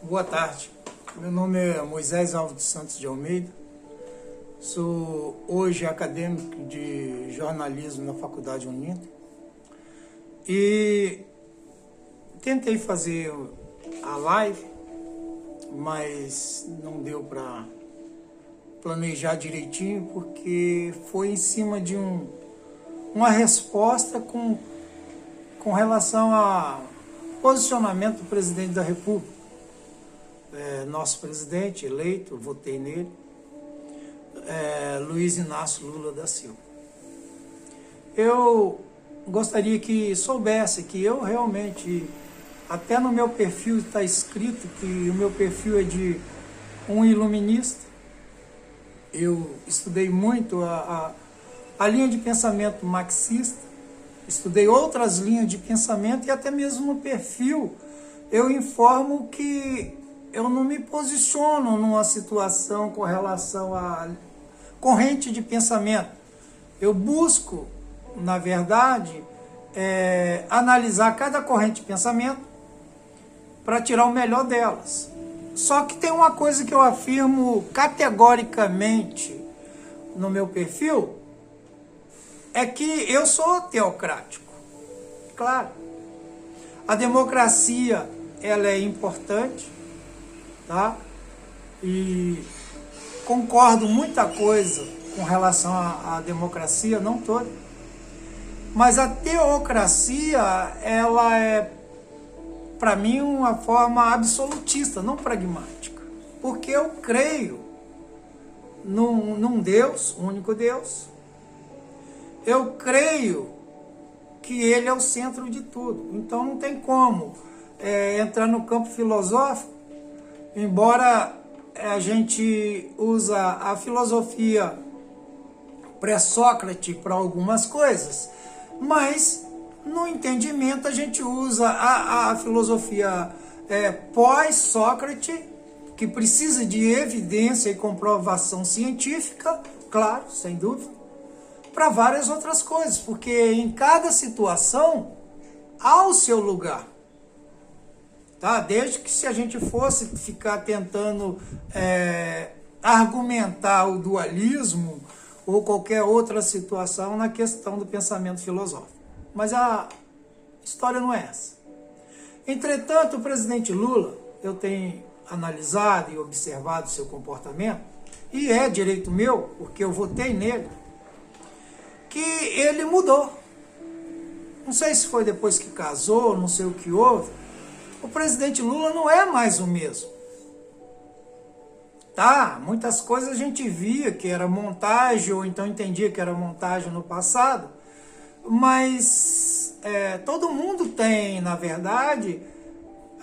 Boa tarde, meu nome é Moisés Alves dos Santos de Almeida, sou hoje acadêmico de jornalismo na Faculdade Uninter e tentei fazer a live, mas não deu para planejar direitinho porque foi em cima de uma resposta com relação ao posicionamento do presidente da República. Nosso presidente eleito, votei nele, Luiz Inácio Lula da Silva. Eu gostaria que soubesse que eu realmente, até no meu perfil está escrito que o meu perfil é de um iluminista. Eu estudei muito a linha de pensamento marxista, estudei outras linhas de pensamento e até mesmo no perfil eu informo que eu não me posiciono numa situação com relação à corrente de pensamento. Eu busco, na verdade, analisar cada corrente de pensamento para tirar o melhor delas. Só que tem uma coisa que eu afirmo categoricamente no meu perfil, é que eu sou teocrático. Claro, a democracia ela é importante, tá? E concordo muita coisa com relação à democracia, não toda. Mas a teocracia, ela é, para mim, uma forma absolutista, não pragmática. Porque eu creio num Deus, um único Deus. Eu creio que Ele é o centro de tudo. Então não tem como entrar no campo filosófico, embora a gente usa a filosofia pré-Sócrates para algumas coisas, mas no entendimento a gente usa a filosofia pós-Sócrates, que precisa de evidência e comprovação científica, claro, sem dúvida, para várias outras coisas, porque em cada situação há o seu lugar. Tá? Desde que se a gente fosse ficar tentando argumentar o dualismo ou qualquer outra situação na questão do pensamento filosófico. Mas a história não é essa. Entretanto, o presidente Lula, eu tenho analisado e observado o seu comportamento, e é direito meu, porque eu votei nele, que ele mudou. Não sei se foi depois que casou, não sei o que houve. O presidente Lula não é mais o mesmo. Tá, muitas coisas a gente via que era montagem, ou então entendia que era montagem no passado, mas todo mundo tem, na verdade,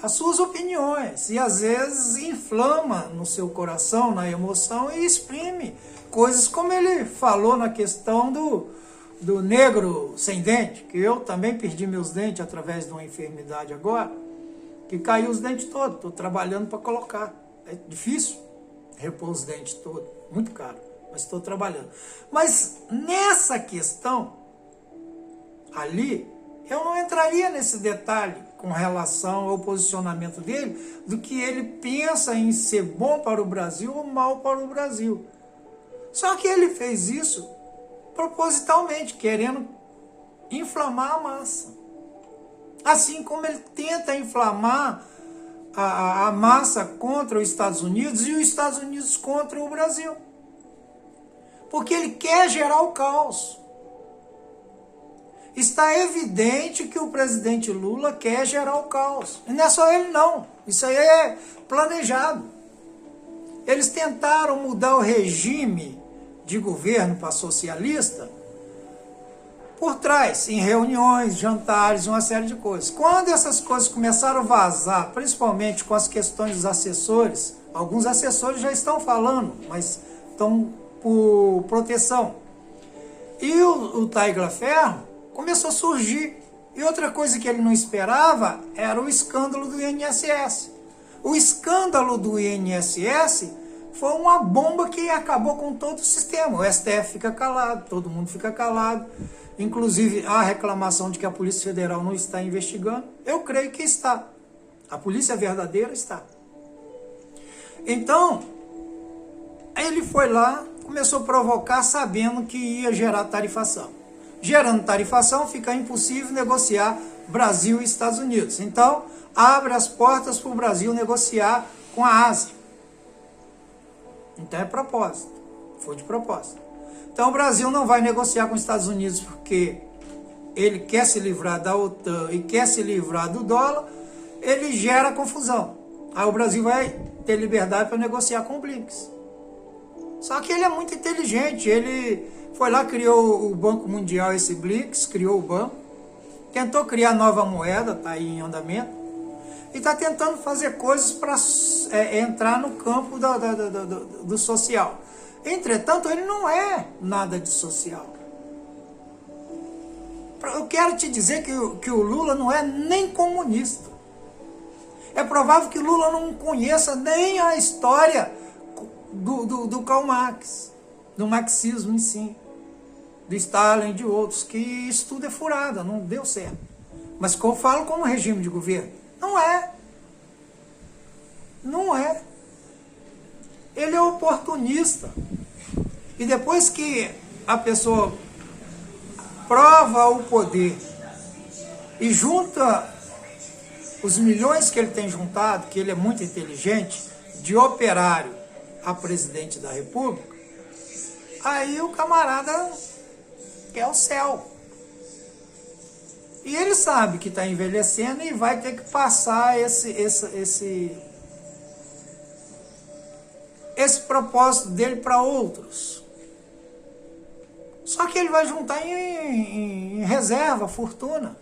as suas opiniões, e às vezes inflama no seu coração, na emoção, e exprime coisas como ele falou na questão do negro sem dente, que eu também perdi meus dentes através de uma enfermidade agora, que caiu os dentes todos, estou trabalhando para colocar. É difícil repor os dentes todos, muito caro, mas estou trabalhando. Mas nessa questão, ali, eu não entraria nesse detalhe com relação ao posicionamento dele, do que ele pensa em ser bom para o Brasil ou mal para o Brasil. Só que ele fez isso propositalmente, querendo inflamar a massa. Assim como ele tenta inflamar a massa contra os Estados Unidos e os Estados Unidos contra o Brasil. Porque ele quer gerar o caos. Está evidente que o presidente Lula quer gerar o caos. E não é só ele não, isso aí é planejado. Eles tentaram mudar o regime de governo para socialista por trás, em reuniões, jantares, uma série de coisas. Quando essas coisas começaram a vazar, principalmente com as questões dos assessores, alguns assessores já estão falando, mas estão por proteção. E o Tagliaferro começou a surgir. E outra coisa que ele não esperava era o escândalo do INSS. O escândalo do INSS foi uma bomba que acabou com todo o sistema. O STF fica calado, todo mundo fica calado. Inclusive, há reclamação de que a Polícia Federal não está investigando. Eu creio que está. A polícia verdadeira está. Então, ele foi lá, começou a provocar sabendo que ia gerar tarifação. Gerando tarifação, fica impossível negociar Brasil e Estados Unidos. Então, abre as portas para o Brasil negociar com a Ásia. Então é propósito, foi de propósito. Então o Brasil não vai negociar com os Estados Unidos porque ele quer se livrar da OTAN e quer se livrar do dólar, ele gera confusão. Aí o Brasil vai ter liberdade para negociar com o BRICS. Só que ele é muito inteligente, ele foi lá, criou o Banco Mundial, esse BRICS, criou o banco, tentou criar nova moeda, está aí em andamento, e está tentando fazer coisas para entrar no campo do social. Entretanto, ele não é nada de social. Eu quero te dizer que o Lula não é nem comunista. É provável que o Lula não conheça nem a história do Karl Marx, do marxismo em si, do Stalin e de outros, que isso tudo é furada, não deu certo. Mas que eu falo como regime de governo, não é. Não é. Ele é oportunista. E depois que a pessoa prova o poder e junta os milhões que ele tem juntado, que ele é muito inteligente, de operário a presidente da República, aí o camarada quer o céu. E ele sabe que está envelhecendo e vai ter que passar esse propósito dele para outros. Só que ele vai juntar em reserva, fortuna.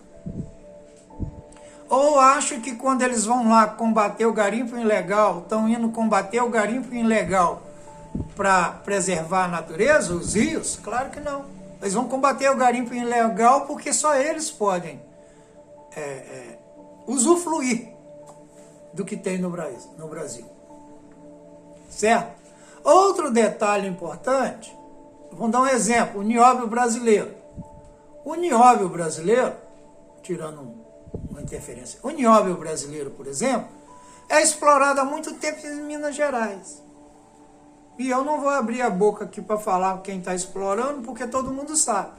Ou acha que quando eles vão lá combater o garimpo ilegal, estão indo combater o garimpo ilegal para preservar a natureza, os rios? Claro que não. Eles vão combater o garimpo ilegal porque só eles podem usufruir do que tem no Brasil. Certo? Outro detalhe importante, vamos dar um exemplo, o nióbio brasileiro. O nióbio brasileiro, tirando uma interferência, o nióbio brasileiro, por exemplo, é explorado há muito tempo em Minas Gerais. E eu não vou abrir a boca aqui para falar quem está explorando, porque todo mundo sabe.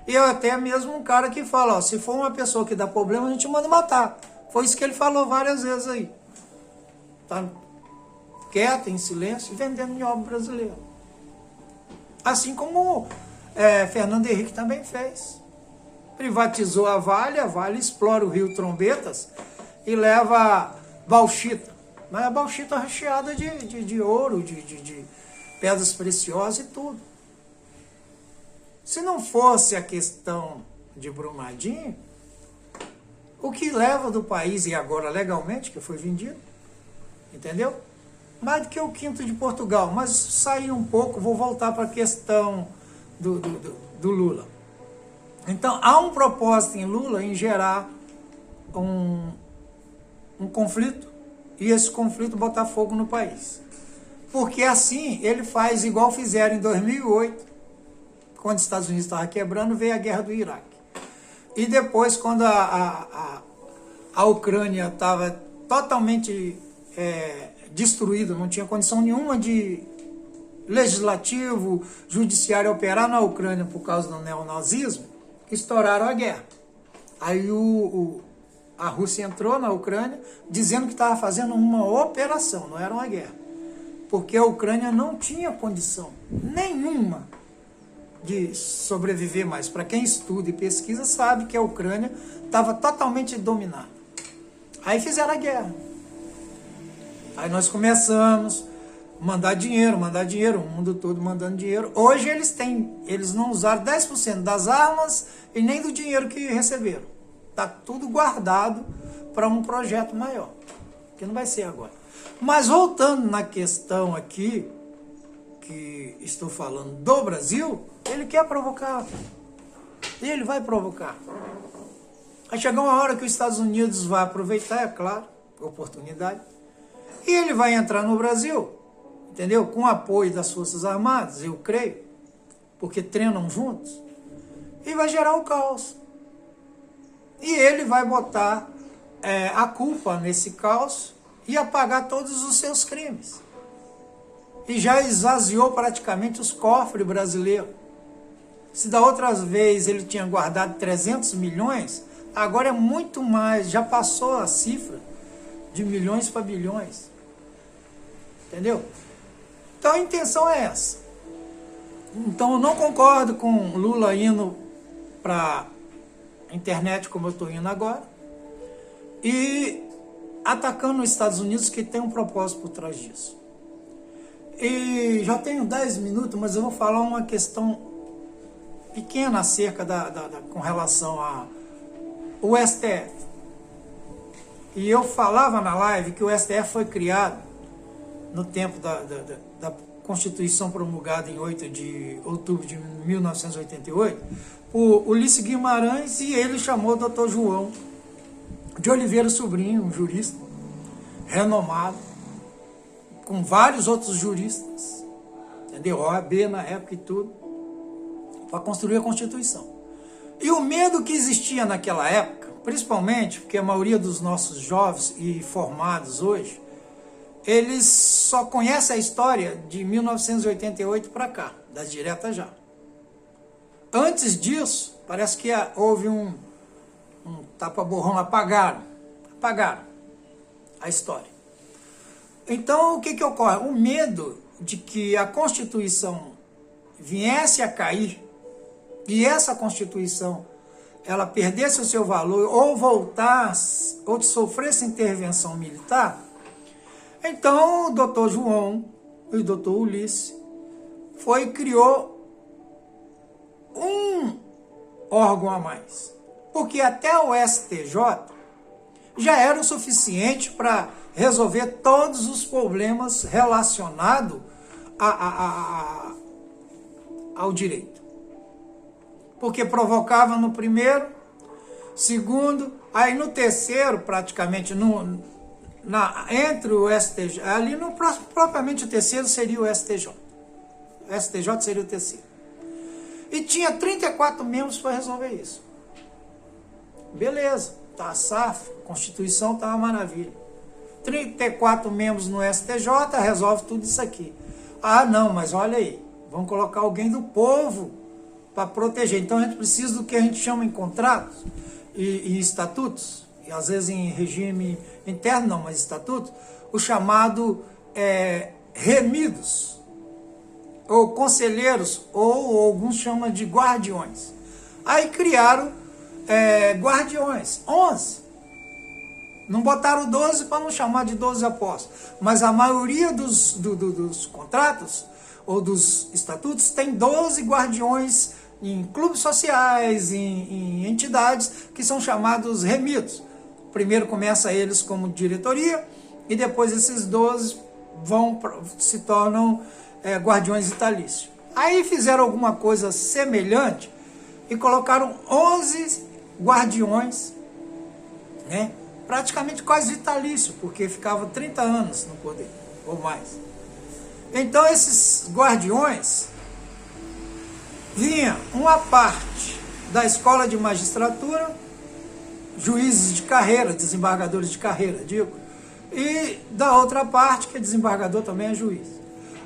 E eu até mesmo um cara que fala, ó, se for uma pessoa que dá problema, a gente manda matar. Foi isso que ele falou várias vezes aí. Tá quieto, em silêncio, vendendo nióbio brasileiro. Assim como Fernando Henrique também fez. Privatizou a Vale explora o rio Trombetas e leva bauxita. Mas a bauxita recheada de ouro, de pedras preciosas e tudo. Se não fosse a questão de Brumadinho, o que leva do país, e agora legalmente, que foi vendido, entendeu? Mais do que o quinto de Portugal. Mas sair um pouco, vou voltar para a questão do Lula. Então, há um propósito em Lula em gerar um conflito, e esse conflito botar fogo no país. Porque assim ele faz igual fizeram em 2008, quando os Estados Unidos estavam quebrando, veio a guerra do Iraque. E depois, quando a Ucrânia estava totalmente destruída, não tinha condição nenhuma de legislativo, judiciário operar na Ucrânia por causa do neonazismo, estouraram a guerra. Aí a Rússia entrou na Ucrânia dizendo que estava fazendo uma operação, não era uma guerra. Porque a Ucrânia não tinha condição nenhuma de sobreviver mais. Para quem estuda e pesquisa sabe que a Ucrânia estava totalmente dominada. Aí fizeram a guerra. Aí nós começamos a mandar dinheiro, o mundo todo mandando dinheiro. Hoje eles não usaram 10% das armas e nem do dinheiro que receberam. Está tudo guardado para um projeto maior, que não vai ser agora. Mas voltando na questão aqui, que estou falando do Brasil, ele quer provocar. E ele vai provocar. Vai chegar uma hora que os Estados Unidos vai aproveitar, é claro, a oportunidade, e ele vai entrar no Brasil, entendeu? Com o apoio das Forças Armadas, eu creio, porque treinam juntos, e vai gerar o caos. E ele vai botar a culpa nesse caos e apagar todos os seus crimes. e já esvaziou praticamente os cofres brasileiros. Se da outra vez ele tinha guardado 300 milhões, agora é muito mais, já passou a cifra de milhões para bilhões. Entendeu? Então a intenção é essa. Então eu não concordo com Lula indo para a internet como eu estou indo agora e atacando os Estados Unidos, que tem um propósito por trás disso. E já tenho 10 minutos, mas eu vou falar uma questão pequena acerca com relação ao STF. E eu falava na live que o STF foi criado no tempo da Constituição promulgada em 8 de outubro de 1988, por Ulisses Guimarães, e ele chamou o Dr. João de Oliveira Sobrinho, um jurista renomado, com vários outros juristas, entendeu? OAB na época e tudo, para construir a Constituição. E o medo que existia naquela época, principalmente porque a maioria dos nossos jovens e formados hoje, eles só conhecem a história de 1988 para cá, das diretas já. Antes disso, parece que houve um tapa-borrão, apagaram a história. Então, o que ocorre? O medo de que a Constituição viesse a cair e essa Constituição ela perdesse o seu valor ou voltasse, ou sofresse intervenção militar, então o doutor João e o doutor Ulisses criou um órgão a mais, porque até o STJ já era o suficiente para resolver todos os problemas relacionados ao direito. Porque provocava no primeiro, segundo, aí no terceiro, praticamente, entre o STJ, ali propriamente o terceiro seria o STJ. O STJ seria o terceiro. E tinha 34 membros para resolver isso. Beleza, tá safo, a Constituição tá uma maravilha. 34 membros no STJ, resolve tudo isso aqui. Ah, não, mas olha aí, vamos colocar alguém do povo para proteger. Então a gente precisa do que a gente chama em contratos e estatutos, e às vezes em regime interno não, mas estatutos, o chamado remidos, ou conselheiros, ou alguns chamam de guardiões. Aí criaram guardiões, 11. Não botaram 12 para não chamar de 12 apóstolos, mas a maioria dos contratos ou dos estatutos tem 12 guardiões em clubes sociais, em entidades que são chamados remidos. Primeiro começa eles como diretoria e depois esses 12 se tornam guardiões vitalícios. Aí fizeram alguma coisa semelhante e colocaram 11 guardiões, né? Praticamente quase vitalício, porque ficava 30 anos no poder, ou mais. Então esses guardiões vinha uma parte da escola de magistratura, juízes de carreira, desembargadores de carreira, digo, e da outra parte, que é desembargador também é juiz.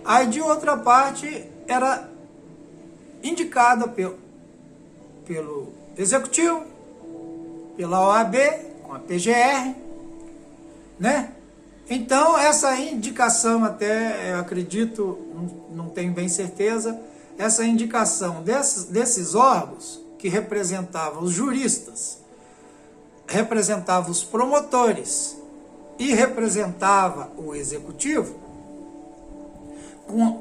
Aí de outra parte era indicada pelo executivo, pela OAB, com a PGR, né? Então essa indicação até, eu acredito, não tenho bem certeza, essa indicação desses órgãos que representavam os juristas, representava os promotores e representava o executivo,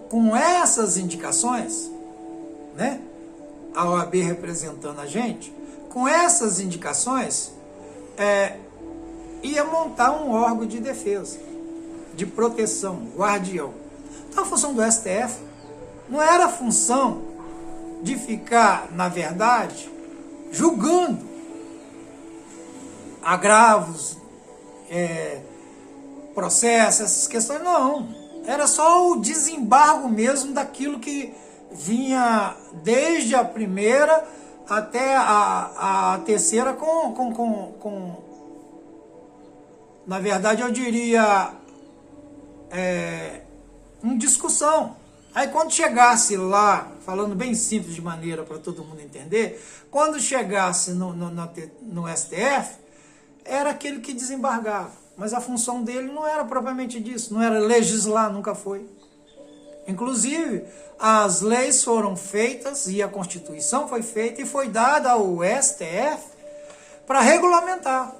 com essas indicações, né, a OAB representando a gente, com essas indicações, ia montar um órgão de defesa, de proteção, guardião. Então a função do STF não era a função de ficar, na verdade, julgando agravos, processos, essas questões, não. Era só o desembargo mesmo daquilo que vinha desde a primeira até a terceira na verdade eu diria em discussão. Aí quando chegasse lá, falando bem simples de maneira para todo mundo entender, quando chegasse no STF, era aquele que desembargava. Mas a função dele não era propriamente disso, não era legislar, nunca foi. Inclusive, as leis foram feitas e a Constituição foi feita e foi dada ao STF para regulamentar.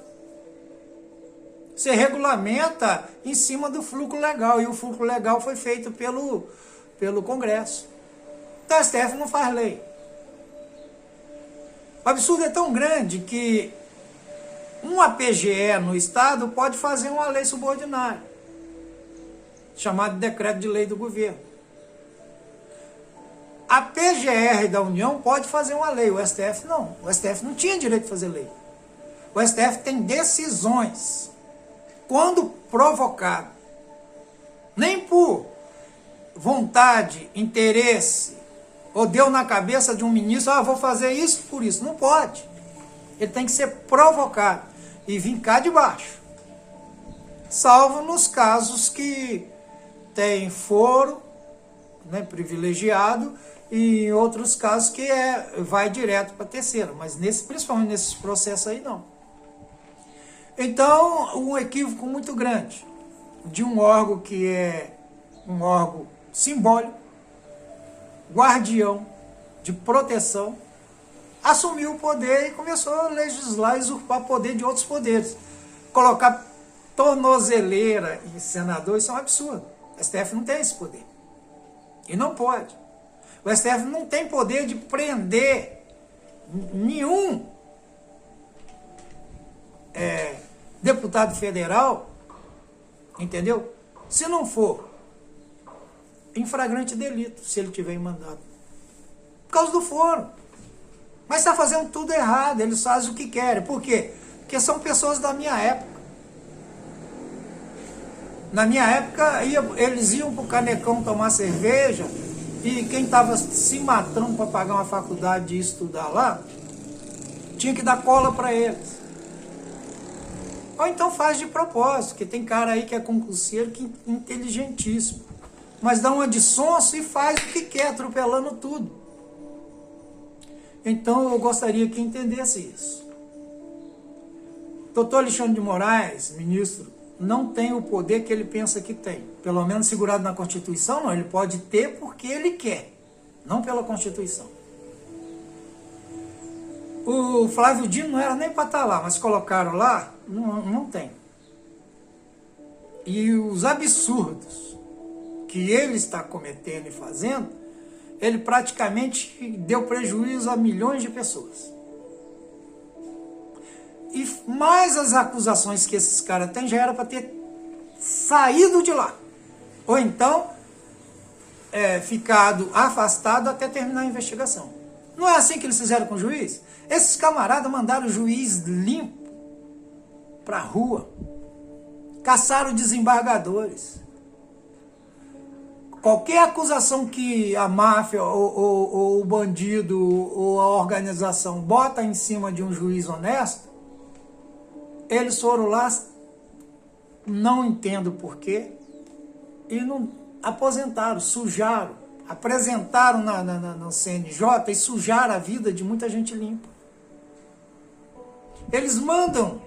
Você regulamenta em cima do fluxo legal, e o fluxo legal foi feito pelo Congresso. Então o STF não faz lei. O absurdo é tão grande que uma PGE no Estado pode fazer uma lei subordinária, chamada de decreto de lei do governo. A PGR da União pode fazer uma lei, o STF não. O STF não tinha direito de fazer lei. O STF tem decisões, quando provocado, nem por vontade, interesse, ou deu na cabeça de um ministro, vou fazer isso por isso. Não pode. Ele tem que ser provocado e vir cá de baixo. Salvo nos casos que tem foro, né, privilegiado, e em outros casos que vai direto para terceiro. Mas principalmente nesses processos aí, não. Então, um equívoco muito grande de um órgão que é um órgão simbólico, guardião de proteção, assumiu o poder e começou a legislar e usurpar poder de outros poderes. Colocar tornozeleira em senador, isso é um absurdo. O STF não tem esse poder. E não pode. O STF não tem poder de prender nenhum deputado federal, entendeu? Se não for em flagrante delito, se ele tiver em mandato. Por causa do foro. Mas está fazendo tudo errado, eles fazem o que querem. Por quê? Porque são pessoas da minha época. Na minha época, eles iam para o Canecão tomar cerveja, e quem estava se matando para pagar uma faculdade e estudar lá, tinha que dar cola para eles. Ou então faz de propósito, que tem cara aí que é concurseiro, que é inteligentíssimo. Mas dá uma de sonso e faz o que quer, atropelando tudo. Então eu gostaria que entendesse isso. Doutor Alexandre de Moraes, ministro, não tem o poder que ele pensa que tem. Pelo menos segurado na Constituição, não. Ele pode ter porque ele quer, não pela Constituição. O Flávio Dino não era nem para estar lá, mas colocaram lá, não tem. E os absurdos que ele está cometendo e fazendo, ele praticamente deu prejuízo a milhões de pessoas. E mais as acusações que esses caras têm, já era para ter saído de lá. Ou então, ficado afastado até terminar a investigação. Não é assim que eles fizeram com o juiz? Esses camaradas mandaram o juiz limpo para a rua. Caçaram desembargadores. Qualquer acusação que a máfia ou o bandido ou a organização bota em cima de um juiz honesto, eles foram lá, não entendo porquê, e não aposentaram, sujaram, apresentaram no CNJ e sujaram a vida de muita gente limpa. Eles mandam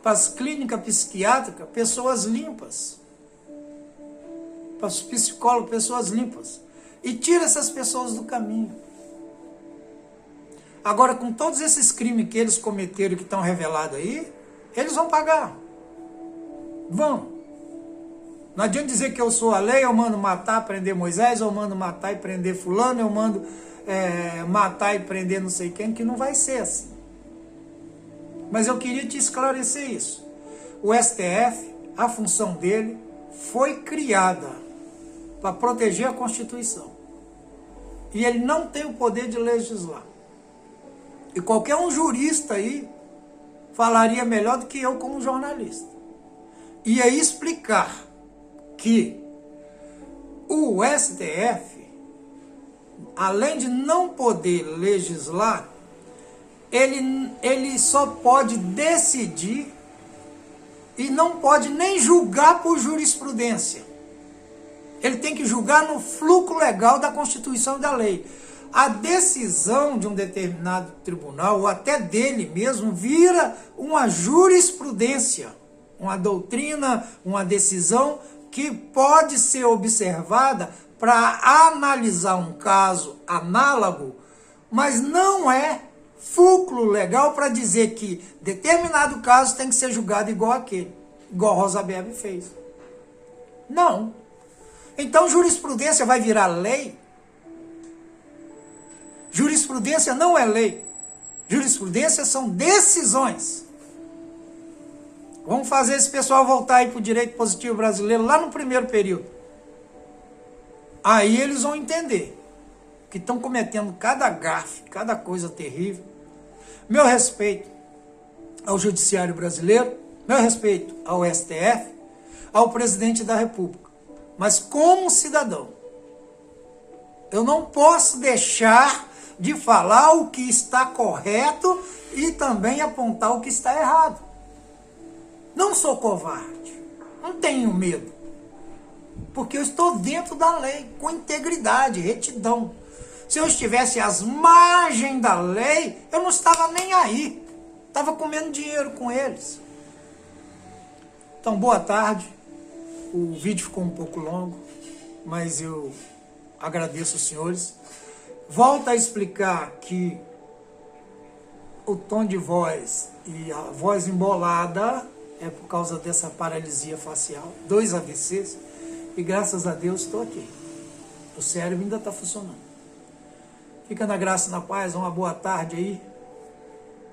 para as clínicas psiquiátricas pessoas limpas, para os psicólogos pessoas limpas, e tira essas pessoas do caminho. Agora, com todos esses crimes que eles cometeram, que estão revelados aí, eles vão pagar. Vão. Não adianta dizer que eu sou a lei, eu mando matar, prender Moisés, eu mando matar e prender fulano, eu mando matar e prender não sei quem, que não vai ser assim. Mas eu queria te esclarecer isso. O STF, a função dele foi criada para proteger a Constituição. E ele não tem o poder de legislar. E qualquer um jurista aí falaria melhor do que eu como jornalista. Ia explicar que o STF, além de não poder legislar, ele só pode decidir e não pode nem julgar por jurisprudência. Ele tem que julgar no fluxo legal da Constituição e da lei. A decisão de um determinado tribunal, ou até dele mesmo, vira uma jurisprudência, uma doutrina, uma decisão que pode ser observada para analisar um caso análogo, mas não é fulcro legal para dizer que determinado caso tem que ser julgado igual aquele, igual Rosa Weber fez. Não. Então jurisprudência vai virar lei? Jurisprudência não é lei. Jurisprudência são decisões. Vamos fazer esse pessoal voltar aí para o direito positivo brasileiro lá no primeiro período. Aí eles vão entender que estão cometendo cada gafe, cada coisa terrível. Meu respeito ao judiciário brasileiro, meu respeito ao STF, ao presidente da República. Mas como cidadão, eu não posso deixar de falar o que está correto e também apontar o que está errado. Não sou covarde, não tenho medo, porque eu estou dentro da lei, com integridade, retidão. Se eu estivesse às margens da lei, eu não estava nem aí, estava comendo dinheiro com eles. Então, boa tarde, o vídeo ficou um pouco longo, mas eu agradeço os senhores. Volto a explicar que o tom de voz e a voz embolada é por causa dessa paralisia facial, 2 AVCs, e graças a Deus estou aqui. O cérebro ainda está funcionando. Fica na graça e na paz, uma boa tarde aí,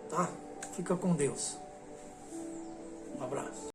tá? Fica com Deus. Um abraço.